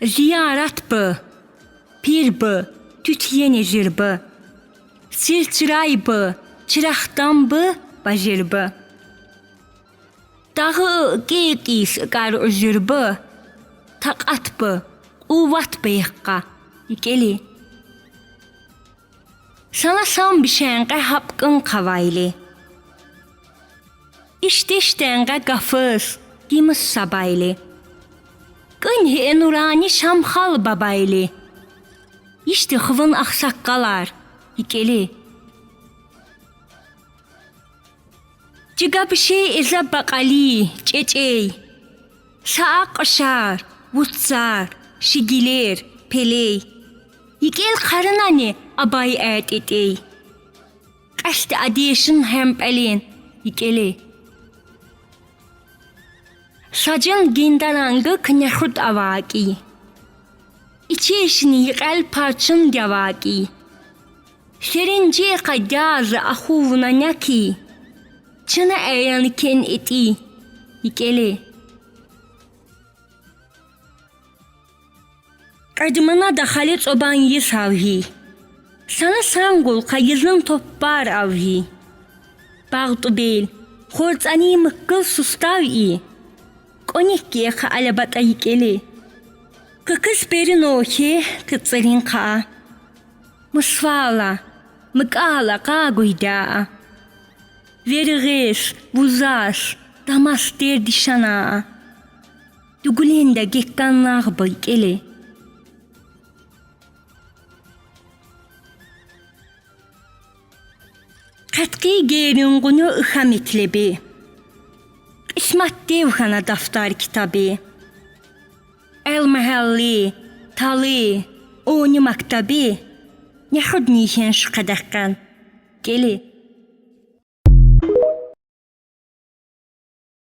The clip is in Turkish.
Ziyaret bı, pir bı, tütyen ejir bı. Sir çıray bı, çıraqtan bı, bajir bı. Dağı qeqis qar özür bı, taqat bı, uvat bıyıqqa, ikeli. Sana sam bir şenqe hapqın qavayli. İşteştenqe qafız, gimus sabayli. Qınhi nurani şamxal babayli. İşte xıvın axsaqqalar, ikeli. Ciga bir şey eza baqali, çeçey. Sağa qaşar, vutsar, şigiler, peley. İkel qarınani abay ət etey. Qaştı adeşin hempelin, ikeli. Sacın gindarangı kınyahut avaki. İçeşini yıqal parçın gavaki. Serinci qadazı ahuvuna naki. Çına eyan ken eti, ikeli. Qadımana da halet oban yis avhi. Sana sangul kayızın toppar avhi. Bağtu bel, xortsani mıkkıl sustav i. Konikki xa alabata ikeli. Kıkız berin ohi kıtsarin ka. Musvala, mıkala ka guyda. Vergis, buzas, damas derdi şana. Dugulenda gekkanlar ikeli. Katki gerin gunu ıhametlebi. İsmat devhana daftar kitabı. El mahalli, tali, onu maktabi. Yahud nihen şu kadakkan. Geli.